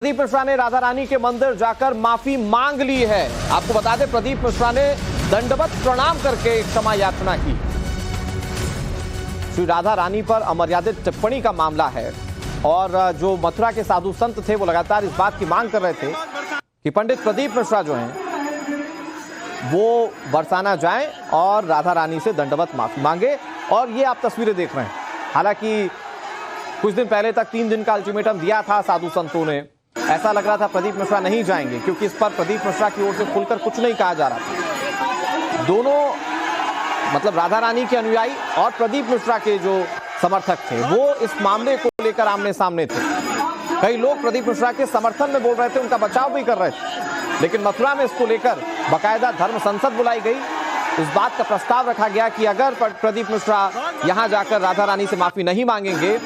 प्रदीप मिश्रा ने राधा रानी के मंदिर जाकर माफी मांग ली है। आपको बता दें, प्रदीप मिश्रा ने दंडवत प्रणाम करके क्षमा याचना की। श्री राधा रानी पर अमर्यादित टिप्पणी का मामला है और जो मथुरा के साधु संत थे वो लगातार इस बात की मांग कर रहे थे कि पंडित प्रदीप मिश्रा जो हैं वो बरसाना जाएं और राधा रानी से दंडवत माफी मांगे। और ये आप तस्वीरें देख रहे हैं। हालांकि कुछ दिन पहले तक 3 दिन का अल्टीमेटम दिया था साधु संतों ने। ऐसा लग रहा था प्रदीप मिश्रा नहीं जाएंगे, क्योंकि इस पर प्रदीप मिश्रा की ओर से खुलकर कुछ नहीं कहा जा रहा था। दोनों मतलब राधा रानी के अनुयायी और प्रदीप मिश्रा के जो समर्थक थे वो इस मामले को लेकर आमने सामने थे। कई लोग प्रदीप मिश्रा के समर्थन में बोल रहे थे, उनका बचाव भी कर रहे थे, लेकिन मथुरा में इसको लेकर बाकायदा धर्म संसद बुलाई गई। इस बात का प्रस्ताव रखा गया कि अगर प्रदीप मिश्रा यहां जाकर राधा रानी से माफी नहीं मांगेंगे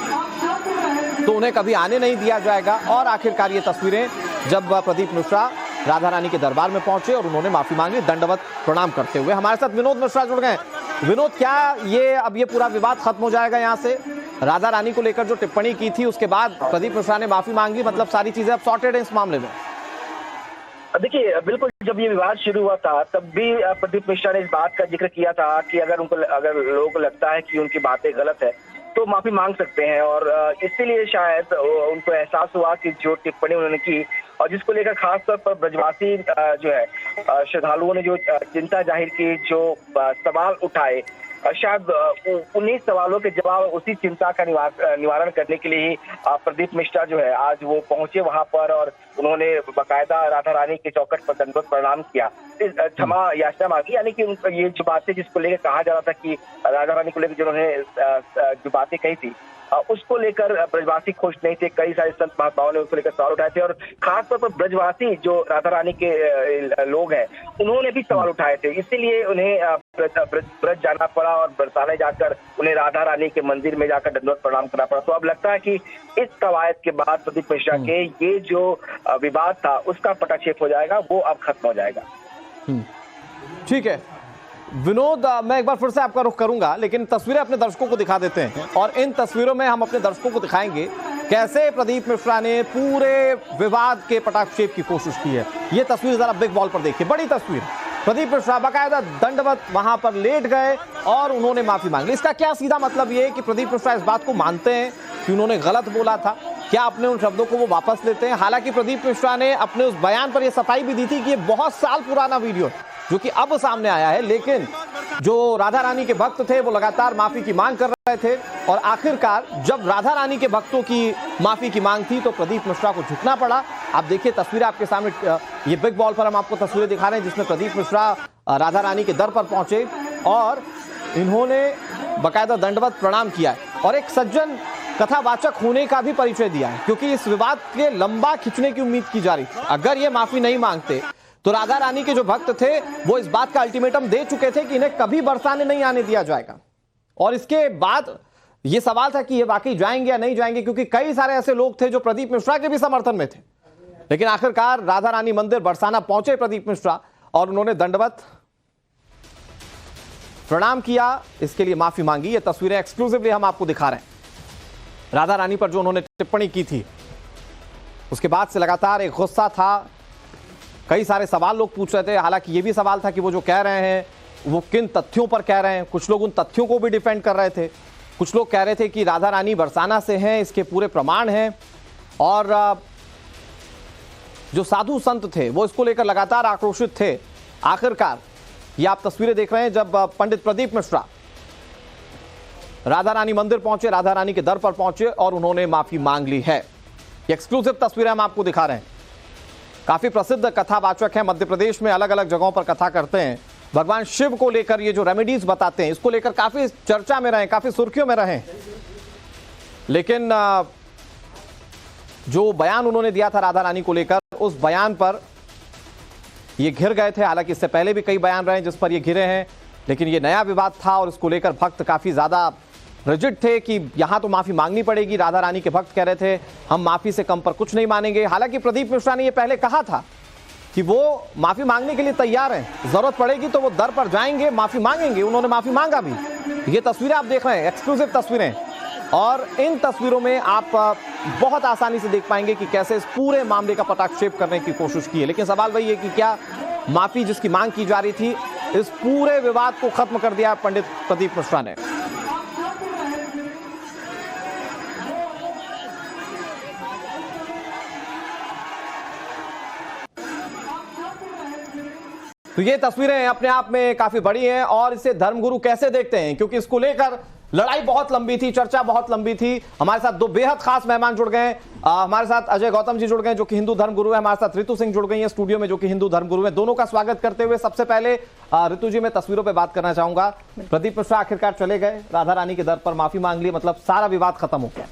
तो उन्हें कभी आने नहीं दिया जाएगा। और आखिरकार ये तस्वीरें जब प्रदीप मिश्रा राधा रानी के दरबार में पहुंचे और उन्होंने माफी मांगी दंडवत प्रणाम करते हुए। हमारे साथ विनोद मिश्रा जुड़ गए। विनोद, क्या ये पूरा विवाद खत्म हो जाएगा यहाँ से? राधा रानी को लेकर जो टिप्पणी की थी उसके बाद प्रदीप मिश्रा ने माफी मांगी, मतलब सारी चीजें अब सॉर्टेड है इस मामले में? देखिए, बिल्कुल जब ये विवाद शुरू हुआ था तब भी प्रदीप मिश्रा ने इस बात का जिक्र किया था कि अगर लोगों को लगता है कि उनकी बातें गलत है तो माफी मांग सकते हैं। और इसीलिए शायद उनको एहसास हुआ कि जो टिप्पणी उन्होंने की और जिसको लेकर खासतौर पर ब्रजवासी जो है श्रद्धालुओं ने जो चिंता जाहिर की, जो सवाल उठाए, शायद उन्हीं सवालों के जवाब, उसी चिंता का निवारण करने के लिए ही प्रदीप मिश्रा जो है आज वो पहुंचे वहां पर और उन्होंने बाकायदा राधा रानी के चौखट पर दंडवत प्रणाम किया, क्षमा याचना मांगी। यानी कि ये जो बातें जिसको लेकर कहा जा रहा था कि राधा रानी को लेकर जिन्होंने जो बातें कही थी उसको लेकर ब्रजवासी खुश नहीं थे। कई सारे संत महात्माओं ने उसको लेकर सवाल उठाए थे और खासतौर पर ब्रजवासी जो राधा रानी के लोग हैं उन्होंने भी सवाल उठाए थे। इसीलिए उन्हें ब्रज जाना पड़ा और बरसाने जाकर उन्हें राधा रानी के मंदिर में जाकर दंडवत प्रणाम करना पड़ा। तो अब लगता है कि इस कवायद के बाद प्रदीप मिश्रा के ये जो विवाद था उसका पटाक्षेप हो जाएगा, वो अब खत्म हो जाएगा। ठीक है विनोद, मैं एक बार फिर से आपका रुख करूंगा, लेकिन तस्वीरें अपने दर्शकों को दिखा देते हैं और इन तस्वीरों में हम अपने दर्शकों को दिखाएंगे कैसे प्रदीप मिश्रा ने पूरे विवाद के पटाक्षेप की कोशिश की है। ये तस्वीर जरा बिग बॉल पर देखिए, बड़ी तस्वीर। प्रदीप मिश्रा बाकायदा दंडवत वहां पर लेट गए और उन्होंने माफी मांगी। इसका क्या सीधा मतलब ये है कि प्रदीप मिश्रा इस बात को मानते हैं कि उन्होंने गलत बोला था? क्या अपने उन शब्दों को वो वापस लेते हैं? हालांकि प्रदीप मिश्रा ने अपने उस बयान पर यह सफाई भी दी थी कि ये बहुत साल पुराना वीडियो जो कि अब सामने आया है, लेकिन जो राधा रानी के भक्त थे वो लगातार माफी की मांग कर रहे थे और आखिरकार जब राधा रानी के भक्तों की माफी की मांग थी तो प्रदीप मिश्रा को झुकना पड़ा। आप देखिए तस्वीरें आपके सामने, ये बिग बॉल पर हम आपको तस्वीरें दिखा रहे हैं जिसमें प्रदीप मिश्रा राधा रानी के दर पर पहुंचे और इन्होंने बाकायदा दंडवत प्रणाम किया है और एक सज्जन कथावाचक होने का भी परिचय दिया है, क्योंकि इस विवाद के लंबा खिंचने की उम्मीद की जा रही थी। अगर ये माफी नहीं मांगते तो राधा रानी के जो भक्त थे वो इस बात का अल्टीमेटम दे चुके थे कि इन्हें कभी बरसाने नहीं आने दिया जाएगा। और इसके बाद ये सवाल था कि ये वाकई जाएंगे या नहीं जाएंगे, क्योंकि कई सारे ऐसे लोग थे जो प्रदीप मिश्रा के भी समर्थन में थे। लेकिन आखिरकार राधा रानी मंदिर बरसाना पहुंचे प्रदीप मिश्रा और उन्होंने दंडवत प्रणाम किया, इसके लिए माफी मांगी। ये तस्वीरें एक्सक्लूसिवली हम आपको दिखा रहे हैं। राधा रानी पर जो उन्होंने टिप्पणी की थी उसके बाद से लगातार एक गुस्सा था, कई सारे सवाल लोग पूछ रहे थे। हालांकि ये भी सवाल था कि वो जो कह रहे हैं वो किन तथ्यों पर कह रहे हैं। कुछ लोग उन तथ्यों को भी डिफेंड कर रहे थे, कुछ लोग कह रहे थे कि राधा रानी बरसाना से हैं, इसके पूरे प्रमाण हैं। और जो साधु संत थे वो इसको लेकर लगातार आक्रोशित थे। आखिरकार ये आप तस्वीरें देख रहे हैं जब पंडित प्रदीप मिश्रा राधा रानी मंदिर पहुंचे, राधा रानी के दर पर पहुंचे और उन्होंने माफी मांग ली है। ये एक्सक्लूसिव तस्वीरें हम आपको दिखा रहे हैं। काफी प्रसिद्ध कथावाचक हैं, मध्य प्रदेश में अलग अलग जगहों पर कथा करते हैं। भगवान शिव को लेकर ये जो रेमेडीज बताते हैं इसको लेकर काफी चर्चा में रहे, काफी सुर्खियों में रहे। लेकिन जो बयान उन्होंने दिया था राधा रानी को लेकर, उस बयान पर ये घिर गए थे। हालांकि इससे पहले भी कई बयान रहे जिस पर ये घिरे हैं, लेकिन ये नया विवाद था और इसको लेकर भक्त काफी ज्यादा रिजिड थे कि यहां तो माफी मांगनी पड़ेगी। राधा रानी के भक्त कह रहे थे हम माफी से कम पर कुछ नहीं मानेंगे। हालांकि प्रदीप मिश्रा ने यह पहले कहा था कि वो माफी मांगने के लिए तैयार हैं, जरूरत पड़ेगी तो वो दर पर जाएंगे, माफी मांगेंगे। उन्होंने माफी मांगा भी। ये तस्वीरें आप देख रहे हैं, एक्सक्लूसिव तस्वीरें, और इन तस्वीरों में आप बहुत आसानी से देख पाएंगे कि कैसे इस पूरे मामले का पटाक्षेप करने की कोशिश की है। लेकिन सवाल वही है कि क्या माफी जिसकी मांग की जा रही थी, इस पूरे विवाद को खत्म कर दिया पंडित प्रदीप मिश्रा ने। तो ये तस्वीरें अपने आप में काफी बड़ी हैं और इसे धर्मगुरु कैसे देखते हैं, क्योंकि इसको लेकर लड़ाई बहुत लंबी थी, चर्चा बहुत लंबी थी। हमारे साथ दो बेहद खास मेहमान जुड़ गए। हमारे साथ अजय गौतम जी जुड़ गए जो कि हिंदू धर्मगुरु है, हमारे साथ ऋतु सिंह जुड़ गई है स्टूडियो में जो कि हिंदू धर्मगुरु है। दोनों का स्वागत करते हुए सबसे पहले ऋतु जी, मैं तस्वीरों पे बात करना चाहूंगा। प्रदीप मिश्रा आखिरकार चले गए, राधा रानी के दर पर माफी मांग ली, मतलब सारा विवाद खत्म हो गया।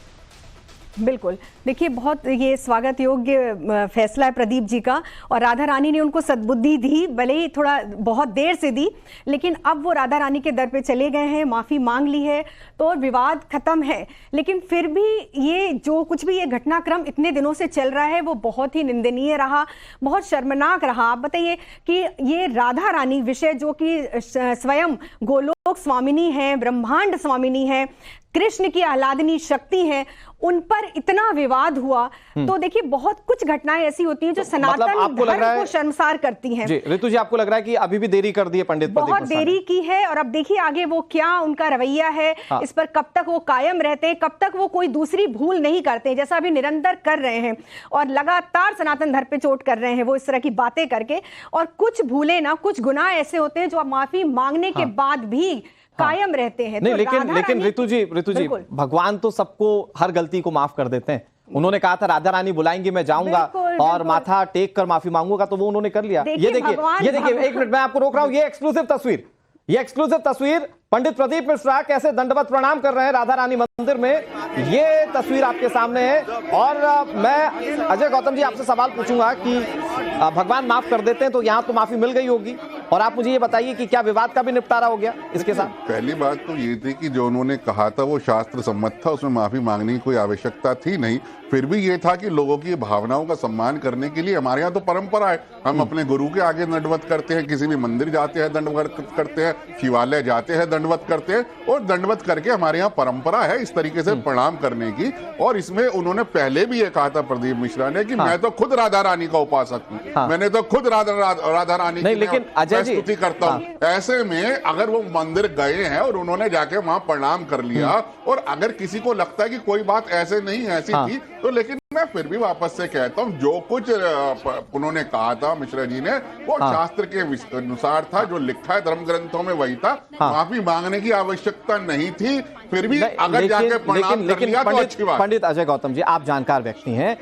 बिल्कुल, देखिए बहुत ये स्वागत योग्य फैसला है प्रदीप जी का, और राधा रानी ने उनको सद्बुद्धि दी, भले ही थोड़ा बहुत देर से दी, लेकिन अब वो राधा रानी के दर पे चले गए हैं, माफ़ी मांग ली है, तो विवाद खत्म है। लेकिन फिर भी ये जो कुछ भी ये घटनाक्रम इतने दिनों से चल रहा है वो बहुत ही निंदनीय रहा, बहुत शर्मनाक रहा। आप बताइए कि ये राधा रानी विषय जो कि स्वयं गोलोक स्वामिनी है, ब्रह्मांड स्वामिनी है, कृष्ण की आह्लादनी शक्ति है, उन पर इतना विवाद हुआ। तो देखिए बहुत कुछ घटनाएं ऐसी होती हैं जो सनातन धर्म को शर्मसार करती हैं। जी ऋतु जी, आपको लग रहा है कि अभी भी देरी कर दी है पंडित प्रदीप मिश्रा ने? बहुत देरी की है, और अब देखिए आगे वो क्या उनका रवैया है, इस पर कब तक वो कायम रहते हैं, कब तक वो कोई दूसरी भूल नहीं करते, जैसा अभी निरंतर कर रहे हैं और लगातार सनातन धर्म पे चोट कर रहे हैं वो इस तरह की बातें करके। और कुछ भूले ना, कुछ गुनाह ऐसे होते हैं जो माफी मांगने के बाद भी कायम रहते हैं। नहीं, तो लेकिन ऋतु जी भगवान तो सबको हर गलती को माफ कर देते हैं। उन्होंने कहा था राधा रानी बुलाएंगी मैं जाऊंगा और माथा टेक कर माफी मांगूंगा, तो वो उन्होंने कर लिया। ये देखिए एक मिनट मैं आपको रोक रहा हूं, ये एक्सक्लूसिव तस्वीर पंडित प्रदीप मिश्रा कैसे दंडवत प्रणाम कर रहे हैं राधा रानी मंदिर में, ये तस्वीर आपके सामने है। और मैं अजय गौतम जी आपसे सवाल पूछूंगा कि भगवान माफ कर देते हैं तो यहाँ तो माफी मिल गई होगी, और आप मुझे ये बताइए कि क्या विवाद का भी निपटारा हो गया इसके साथ? पहली बात तो ये थी कि जो उन्होंने कहा था वो शास्त्र सम्मत था, उसमें माफी मांगने की कोई आवश्यकता थी नहीं। फिर भी ये था कि लोगों की भावनाओं का सम्मान करने के लिए हमारे यहाँ तो परंपरा है, हम अपने गुरु के आगे दंडवत करते हैं, किसी भी मंदिर जाते हैं दंडवत करते हैं, शिवालय जाते हैं दंडवत करते हैं, और दंडवत करके हमारे यहाँ परंपरा है इस तरीके से प्रणाम करने की। और इसमें उन्होंने पहले भी ये कहा था प्रदीप मिश्रा ने कि मैं तो खुद राधा रानी का उपासक हूँ, मैंने तो खुद राधा रानी की स्तुति करता हूँ। ऐसे में अगर वो मंदिर गए हैं और उन्होंने जाके वहां प्रणाम कर लिया, और अगर किसी को लगता है कि कोई बात ऐसे नहीं ऐसी थी, तो लेकिन मैं फिर भी वापस से कहता हूँ जो कुछ उन्होंने कहा था मिश्रा जी ने वो शास्त्र के अनुसार था, जो लिखा है धर्म ग्रंथों में वही था। माफी मांगने की आवश्यकता नहीं थी, फिर भी अगर जाके प्रणाम कर लिया तो अच्छी बात। पंडित अजय गौतम जी, आप जानकार व्यक्ति हैं,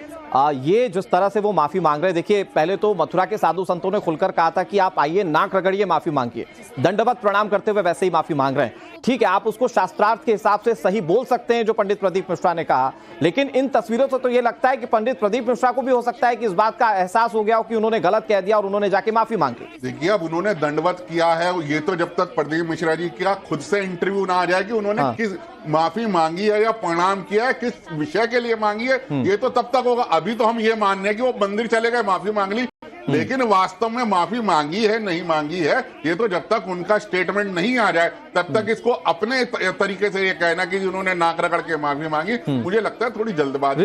ये जिस तरह से वो माफी मांग रहे, देखिए पहले तो मथुरा के साधु संतों ने खुलकर कहा था कि आप आइए, नाक रगड़िए, माफी मांगिए, दंडवत प्रणाम करते हुए वैसे ही माफी मांग रहे हैं। ठीक है, आप उसको शास्त्रार्थ के हिसाब से सही बोल सकते हैं जो पंडित प्रदीप मिश्रा ने कहा, लेकिन इन तस्वीरों से तो ये लगता है कि पंडित प्रदीप मिश्रा को भी हो सकता है कि इस बात का एहसास हो गया हो कि उन्होंने गलत कह दिया और उन्होंने जाके माफी मांगी। देखिए अब उन्होंने दंडवत किया है, ये तो जब तक प्रदीप मिश्रा जी का खुद से इंटरव्यू ना आ जाए कि उन्होंने किस माफी मांगी है या प्रणाम किया है, किस विषय के लिए मांगी है, ये तो तब तक होगा। अभी तो हम ये मान रहे हैं कि वो मंदिर चले गए, माफी मांग ली, लेकिन वास्तव में माफी मांगी है नहीं मांगी है, ये तो जब तक उनका स्टेटमेंट नहीं आ जाए तब तक इसको अपने तरीके से ये कहना कि उन्होंने नाक रगड़ के माफी मांगी, मुझे लगता है थोड़ी जल्दबाजी।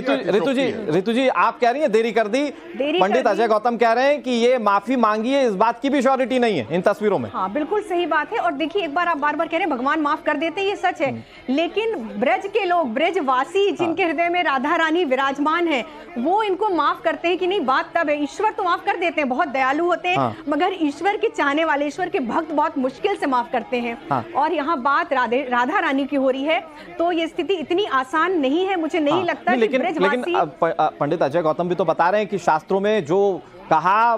ऋतु जी आप कह रही हैं देरी कर दी, पंडित अजय गौतम कह रहे हैं कि ये माफी मांगी है, इस बात की भी श्योरिटी नहीं है इन तस्वीरों में। हाँ बिल्कुल सही बात है। और देखिए एक बार आप बार बार कह रहे हैं भगवान माफ कर देते हैं, ये सच है, लेकिन ब्रज के लोग, ब्रजवासी जिनके हृदय में राधा रानी विराजमान है, वो इनको माफ करते हैं कि नहीं? बात तब है, ईश्वर तो माफ कर देते हैं, बहुत दयालु होते हैं, मगर ईश्वर के चाहने वाले, ईश्वर के भक्त बहुत मुश्किल से माफ करते हैं। और यहाँ बात राधा रानी की हो रही है, तो ये स्थिति इतनी आसान नहीं है, मुझे नहीं लगता। लेकिन पंडित अजय गौतम भी तो बता रहे हैं कि शास्त्रों में जो कहा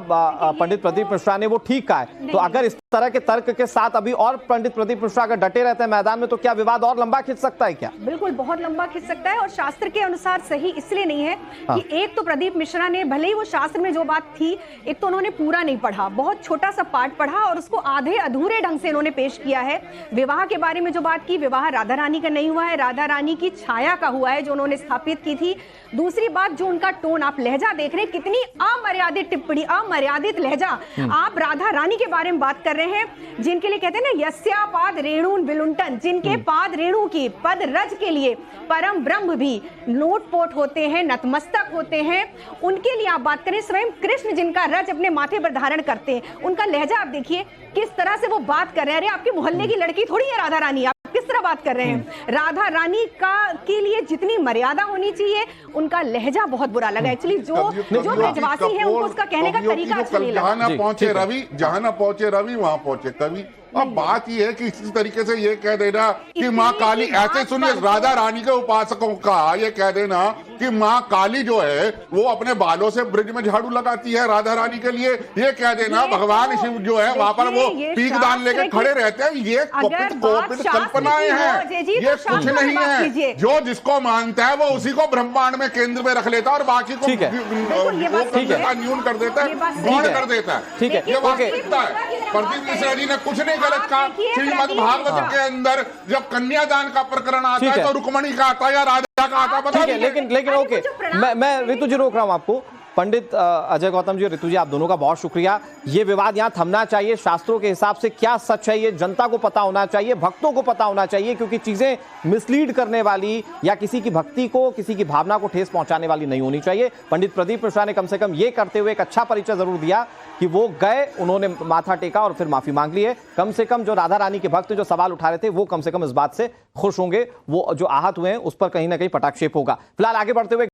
पंडित प्रदीप मिश्रा ने वो ठीक कहा है, तो अगर इस तरह के तर्क के साथ अभी और पंडित प्रदीप मिश्रा अगर डटे रहते हैं मैदान में, तो क्या विवाद और लंबा खिंच सकता है क्या? बिल्कुल बहुत लंबा खिंच सकता है, और शास्त्र के अनुसार सही इसलिए नहीं है कि एक तो प्रदीप मिश्रा ने भले ही वो शास्त्र में जो बात थी, एक तो उन्होंने पूरा नहीं पढ़ा, बहुत छोटा सा पाठ पढ़ा और उसको आधे अधूरे ढंग से उन्होंने पेश किया है। विवाह के बारे में जो बात की, विवाह राधा रानी का नहीं हुआ है, राधा रानी की छाया का हुआ है जो उन्होंने स्थापित की थी। दूसरी बात, जो उनका टोन, आप लहजा देख रहे हैं, कितनी अमर्यादित टिप्पणी, अमर्यादित लहजा। आप राधा रानी के बारे में बात कर रहे हैं, जिनके लिए कहते हैं ना यस्या पाद रेणुन विलुंठन, जिनके पाद रेणु की पद रज के लिए परम ब्रह्म भी लोटपोट होते हैं, नतमस्तक होते हैं, उनके लिए आप बात करें। स्वयं कृष्ण जिनका रज अपने माथे पर धारण करते हैं, उनका लहजा आप देखिए किस तरह से वो बात कर रहे हैं। अरे आपके मोहल्ले की लड़की थोड़ी है राधा रानी, आप किस तरह बात कर रहे हैं। राधा रानी का के लिए जितनी मर्यादा होनी चाहिए, उनका लहजा बहुत बुरा लगा। एक्चुअली जो ब्रजवासी है उनको उसका कहने का तरीका अच्छा नहीं लगा। जहां ना पहुंचे रवि वहां पहुंचे कवि। अब बात यह है कि इसी तरीके से ये कह देना कि माँ काली, ऐसे सुनिए, राधा रानी के उपासकों का ये कह देना कि माँ काली जो है वो अपने बालों से ब्रिज में झाड़ू लगाती है राधा रानी के लिए, ये कह देना भगवान शिव जो है वहां पर वो पीक दान लेकर खड़े रहते हैं, ये कोपित कल्पनाएं हैं, ये कुछ नहीं है। जो जिसको मानता है वो उसी को ब्रह्मांड में केंद्र में रख लेता है और बाकी को न्यून कर देता है, गौण कर देता है। ठीक है, ये वास्तविकता है। प्रदीप मिश्रा जी ने कुछ नहीं गलत कहा। श्रीमद् भागवत के अंदर जब कन्यादान का प्रकरण आता है तो रुक्मणी का आता है या राधा का आता है, बता दीजिए। लेकिन ओके, मैं ऋतु जी रोक रहा हूं आपको। पंडित अजय गौतम जी और ऋतु जी, आप दोनों का बहुत शुक्रिया। ये विवाद यहाँ थमना चाहिए। शास्त्रों के हिसाब से क्या सच है ये जनता को पता होना चाहिए, भक्तों को पता होना चाहिए, क्योंकि चीजें मिसलीड करने वाली या किसी की भक्ति को, किसी की भावना को ठेस पहुंचाने वाली नहीं होनी चाहिए। पंडित प्रदीप मिश्रा ने कम से कम ये करते हुए एक अच्छा परिचय जरूर दिया कि वो गए, उन्होंने माथा टेका और फिर माफी मांग ली है। कम से कम जो राधा रानी के भक्त जो सवाल उठा रहे थे वो कम से कम इस बात से खुश होंगे, वो जो आहत हुए हैं उस पर कहीं ना कहीं पटाक्षेप होगा। फिलहाल आगे बढ़ते हुए